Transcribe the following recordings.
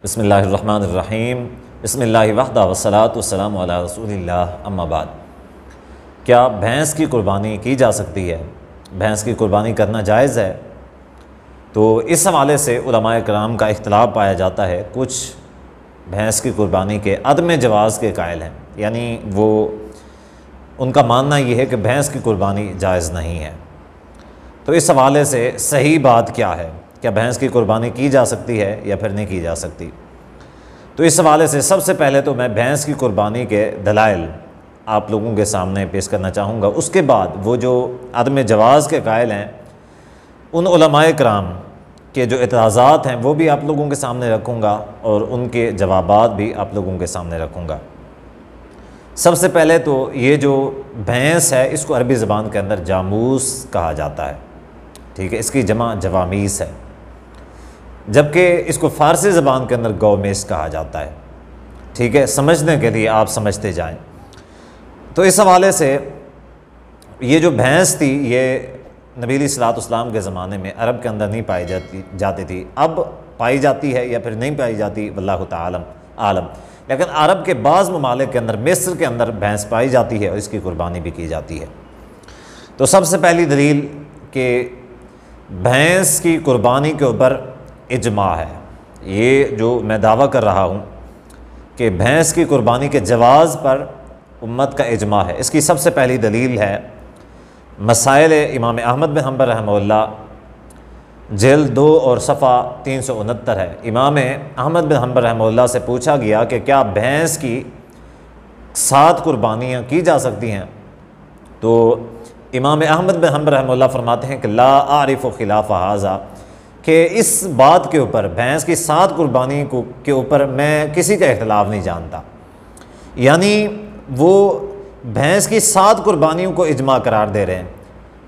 بسم اللہ الرحمن الرحیم بسم اللہ وحدہ والصلاۃ والسلام علی رسول اللہ اما بعد۔ کیا بھینس کی قربانی کی جا سکتی ہے؟ بھینس کی قربانی کرنا جائز ہے؟ تو اس حوالے سے علماء کرام کا اختلاف پایا جاتا ہے۔ کچھ بھینس کی قربانی کے عدم جواز کے قائل ہیں، یعنی وہ ان کا ماننا یہ ہے کہ بھینس کی قربانی جائز نہیں ہے۔ تو اس حوالے سے صحیح بات کیا ہے؟ کیا بھینس کی قربانی کی جا سکتی ہے یا پھر نہیں کی جا سکتی؟ تو اس حوالے سے سب سے پہلے تو میں بھینس کی قربانی کے دلائل آپ لوگوں کے سامنے پیش کرنا چاہوں گا۔ اس کے بعد وہ جو عدم جواز کے قائل ہیں ان علماء کرام کے جو اعتراضات ہیں وہ بھی آپ لوگوں کے سامنے رکھوں گا اور ان کے جوابات بھی آپ لوگوں کے سامنے رکھوں گا۔ سب سے پہلے تو یہ جو بھینس ہے اس کو عربی زبان کے اندر جاموس کہا جاتا ہے، ٹھیک ہے، اس کی جمع جوامیس ہے، جبکہ اس کو فارسی زبان کے اندر گومیس کہا جاتا ہے، ٹھیک ہے، سمجھنے کے لیے آپ سمجھتے جائیں۔ تو اس حوالے سے یہ جو بھینس تھی یہ نبی علیہ الصلوۃ والسلام کے زمانے میں عرب کے اندر نہیں پائی جاتی تھی، اب پائی جاتی ہے یا پھر نہیں پائی جاتی واللہ تعالی عالم، لیکن عرب کے بعض ممالک کے اندر، مصر کے اندر بھینس پائی جاتی ہے اور اس کی قربانی بھی کی جاتی ہے۔ تو سب سے پہلی دلیل کہ بھینس کی قربانی کے اوپر اجماع ہے، یہ جو میں دعویٰ کر رہا ہوں کہ بھینس کی قربانی کے جواز پر امت کا اجماع ہے، اس کی سب سے پہلی دلیل ہے مسائل امام احمد بن حنبل رحمہ اللہ جلد 2 اور صفحہ 369 ہے۔ امام احمد بن حنبل رحمہ اللہ سے پوچھا گیا کہ کیا بھینس کی 7 قربانیاں کی جا سکتی ہیں؟ تو امام احمد بن حنبل رحمہ اللہ فرماتے ہیں کہ لا اعرف خلاف ھذا، کہ اس بات کے اوپر بھینس کی 7 قربانی کے اوپر میں کسی کا اختلاف نہیں جانتا، یعنی وہ بھینس کی 7 قربانیوں کو اجماع قرار دے رہے ہیں۔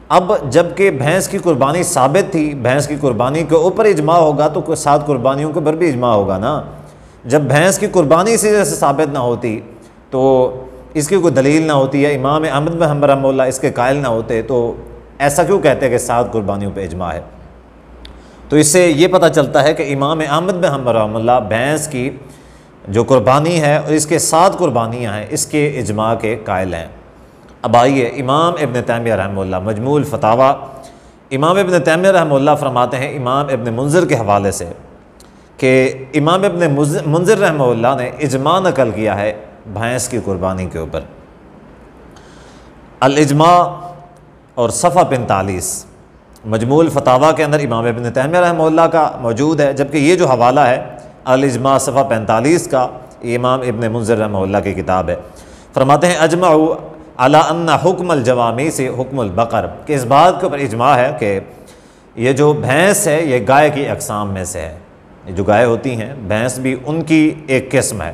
اب جب کہ بھینس کی قربانی ثابت تھی، بھینس کی قربانی کے اوپر اجماع ہوگا تو 7 قربانیوں کے اوپر بھی اجماع ہوگا نا۔ جب بھینس کی قربانی اسی طرح سے ثابت نہ ہوتی تو اس کی کوئی دلیل نہ ہوتی ہے، امام احمد بن حنبل رحمہ اللہ اس کے قائل نہ ہوتے، تو ایسا کیوں کہتے کہ 7 قربانیوں پہ اجماع ہے؟ تو اس سے یہ پتہ چلتا ہے کہ امام احمد بن حنبل رحمہ اللہ بھینس کی جو قربانی ہے اور اس کے 7 قربانیاں ہیں اس کے اجماع کے قائل ہیں۔ اب آئیے امام ابن تیمیہ رحمہ اللہ مجموع الفتاویٰ، امام ابن تیمیہ رحمہ اللہ فرماتے ہیں امام ابن منذر کے حوالے سے کہ امام ابن منذر رحمہ اللہ نے اجماع نقل کیا ہے بھینس کی قربانی کے اوپر۔ الاجماع اور صفحہ 45 مجموع الفتاویٰ کے اندر امام ابن تیمیہ رحمہ اللہ کا موجود ہے، جبکہ یہ جو حوالہ ہے الاجماع صفحہ 45 کا امام ابن منذر رحمہ اللہ کی کتاب ہے۔ فرماتے ہیں اجمعوا علی ان حکم الجوامی سے حکم البقر، کہ اس بات کے اوپر اجماع ہے کہ یہ جو بھینس ہے یہ گائے کی اقسام میں سے ہے، یہ جو گائے ہوتی ہیں بھینس بھی ان کی ایک قسم ہے۔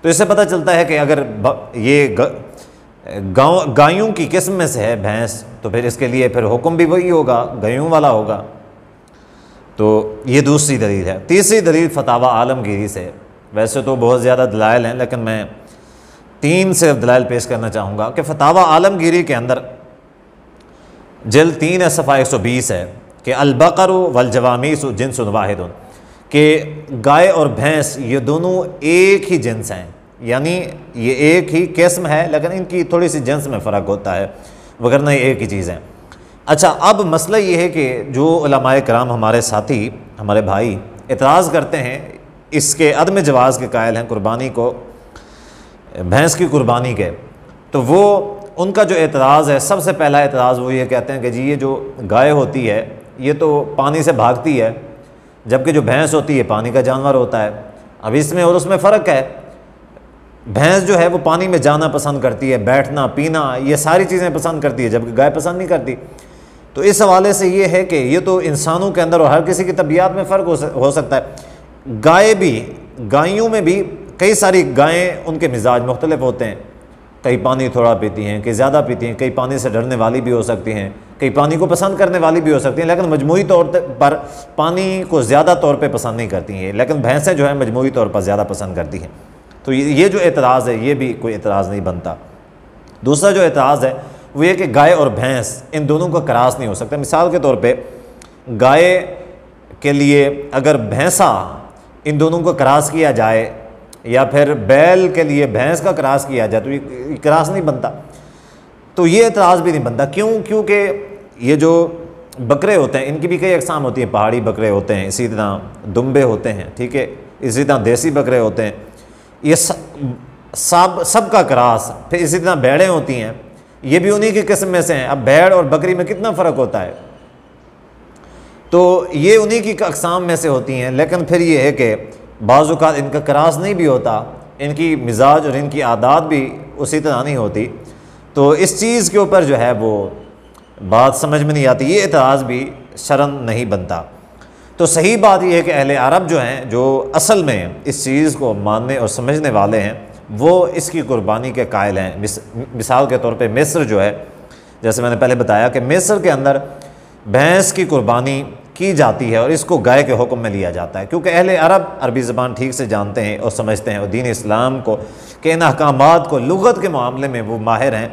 تو اس سے پتہ چلتا ہے کہ اگر یہ گایوں کی قسم میں سے ہے بھینس تو پھر اس کے لیے پھر حکم بھی وہی ہوگا، گایوں والا ہوگا۔ تو یہ دوسری دلیل ہے۔ تیسری دلیل فتاویٰ عالمگیری سے، ویسے تو بہت زیادہ دلائل ہیں لیکن میں 3 صرف دلائل پیش کرنا چاہوں گا کہ فتاویٰ عالمگیری کے اندر جلد 3 ہے صفحہ 120 ہے کہ البقر والجوامیس جنس واحد، کہ گائے اور بھینس یہ دونوں ایک ہی جنس ہیں، یعنی یہ ایک ہی قسم ہے لیکن ان کی تھوڑی سی جنس میں فرق ہوتا ہے، وگرنہ یہ ایک ہی چیز ہیں۔ اچھا، اب مسئلہ یہ ہے کہ جو علماء کرام ہمارے ساتھی ہمارے بھائی اعتراض کرتے ہیں، اس کے عدم جواز کے قائل ہیں قربانی کو، بھینس کی قربانی کے، تو وہ ان کا جو اعتراض ہے، سب سے پہلا اعتراض وہ یہ کہتے ہیں کہ جی یہ جو گائے ہوتی ہے یہ تو پانی سے بھاگتی ہے، جبکہ جو بھینس ہوتی ہے پانی کا جانور ہوتا ہے۔ اب اس میں اور اس میں فرق ہے، بھینس جو ہے وہ پانی میں جانا پسند کرتی ہے، بیٹھنا، پینا، یہ ساری چیزیں پسند کرتی ہے، جبکہ گائے پسند نہیں کرتی۔ تو اس حوالے سے یہ ہے کہ یہ تو انسانوں کے اندر اور ہر کسی کی طبیعت میں فرق ہو سکتا ہے۔ گائے بھی، گائیوں میں بھی کئی ساری گائیں ان کے مزاج مختلف ہوتے ہیں، کئی پانی تھوڑا پیتی ہیں، کئی زیادہ پیتی ہیں، کئی پانی سے ڈرنے والی بھی ہو سکتی ہیں، کئی پانی کو پسند کرنے والی بھی ہو سکتی ہیں، لیکن مجموعی طور پر پانی کو زیادہ طور پہ پسند نہیں کرتی ہیں، لیکن بھینسیں جو ہیں مجموعی طور پر زیادہ پسند کرتی ہیں۔ تو یہ جو اعتراض ہے یہ بھی کوئی اعتراض نہیں بنتا۔ دوسرا جو اعتراض ہے وہ یہ کہ گائے اور بھینس ان دونوں کا کراس نہیں ہو سکتا۔ مثال کے طور پہ گائے کے لیے اگر بھینسا ان دونوں کو کراس کیا جائے یا پھر بیل کے لیے بھینس کا کراس کیا جائے تو یہ کراس نہیں بنتا، تو یہ اعتراض بھی نہیں بنتا۔ کیونکہ یہ جو بکرے ہوتے ہیں ان کی بھی کئی اقسام ہوتی ہیں، پہاڑی بکرے ہوتے ہیں، اسی طرح دمبے ہوتے ہیں، ٹھیک ہے، اسی طرح دیسی بکرے ہوتے ہیں، یہ سب کا کراس، پھر اسی طرح بھیڑیں ہوتی ہیں، یہ بھی انہی کی قسم میں سے ہیں۔ اب بھیڑ اور بکری میں کتنا فرق ہوتا ہے، تو یہ انہی کی اقسام میں سے ہوتی ہیں، لیکن پھر یہ ہے کہ بعض اوقات ان کا کراس نہیں بھی ہوتا، ان کی مزاج اور ان کی عادات بھی اسی طرح نہیں ہوتی، تو اس چیز کے اوپر جو ہے وہ بات سمجھ میں نہیں آتی، یہ اعتراض بھی شرعاً نہیں بنتا۔ تو صحیح بات یہ ہے کہ اہل عرب جو ہیں، جو اصل میں اس چیز کو ماننے اور سمجھنے والے ہیں، وہ اس کی قربانی کے قائل ہیں۔ مثال کے طور پہ مصر جو ہے، جیسے میں نے پہلے بتایا کہ مصر کے اندر بھینس کی قربانی کی جاتی ہے اور اس کو گائے کے حکم میں لیا جاتا ہے، کیونکہ اہل عرب عربی زبان ٹھیک سے جانتے ہیں اور سمجھتے ہیں، اور دین اسلام کو کہ ان احکامات کو لغت کے معاملے میں وہ ماہر ہیں۔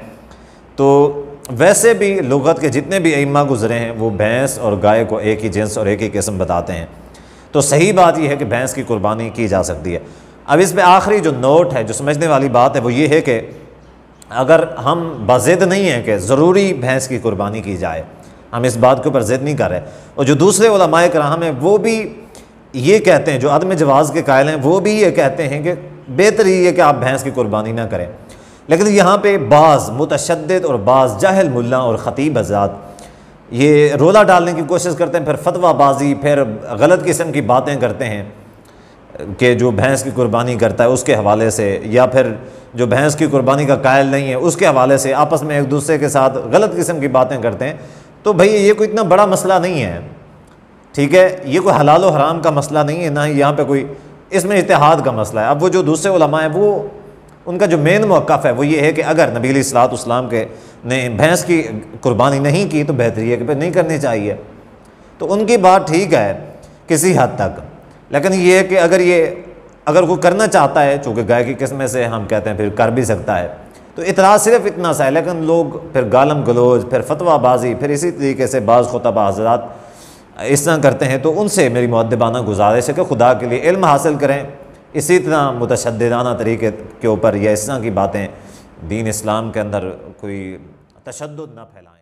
تو ویسے بھی لغت کے جتنے بھی ائمہ گزرے ہیں وہ بھینس اور گائے کو ایک ہی جنس اور ایک ہی قسم بتاتے ہیں، تو صحیح بات یہ ہے کہ بھینس کی قربانی کی جا سکتی ہے۔ اب اس میں آخری جو نوٹ ہے، جو سمجھنے والی بات ہے، وہ یہ ہے کہ اگر ہم بضد نہیں ہیں کہ ضروری بھینس کی قربانی کی جائے، ہم اس بات کے اوپر ضد نہیں کر رہے، اور جو دوسرے علماء کرام ہیں وہ بھی یہ کہتے ہیں، جو عدم جواز کے قائل ہیں وہ بھی یہ کہتے ہیں کہ بہتر ہی ہے کہ آپ بھینس کی قربانی نہ کریں، لیکن یہاں پہ بعض متشدد اور بعض جاہل ملا اور خطیب حضرات یہ رولا ڈالنے کی کوشش کرتے ہیں، پھر فتویٰ بازی، پھر غلط قسم کی باتیں کرتے ہیں کہ جو بھینس کی قربانی کرتا ہے اس کے حوالے سے، یا پھر جو بھینس کی قربانی کا قائل نہیں ہے اس کے حوالے سے آپس میں ایک دوسرے کے ساتھ غلط قسم کی باتیں کرتے ہیں۔ تو بھئی یہ کوئی اتنا بڑا مسئلہ نہیں ہے، ٹھیک ہے، یہ کوئی حلال و حرام کا مسئلہ نہیں ہے، نہ ہی یہاں پہ کوئی اس میں اجتہاد کا مسئلہ ہے۔ اب وہ جو دوسرے علماء ہیں وہ ان کا جو مین موقف ہے وہ یہ ہے کہ اگر نبی علیہ الصلوۃ والسلام کے نے بھینس کی قربانی نہیں کی تو بہتری ہے کہ پھر نہیں کرنی چاہیے، تو ان کی بات ٹھیک ہے کسی حد تک، لیکن یہ ہے کہ اگر کوئی کرنا چاہتا ہے، چونکہ گائے کی قسم سے ہم کہتے ہیں پھر کر بھی سکتا ہے، تو اعتراض صرف اتنا سا ہے، لیکن لوگ پھر گالم گلوچ، پھر فتویٰ بازی، پھر اسی طریقے سے بعض خطبہ حضرات اس طرح کرتے ہیں، تو ان سے میری مؤدبانہ گزارش ہے کہ خدا کے لیے علم حاصل کریں، اسی طرح متشددانہ طریقے کے اوپر یا اس طرح کی باتیں دین اسلام کے اندر کوئی تشدد نہ پھیلائیں۔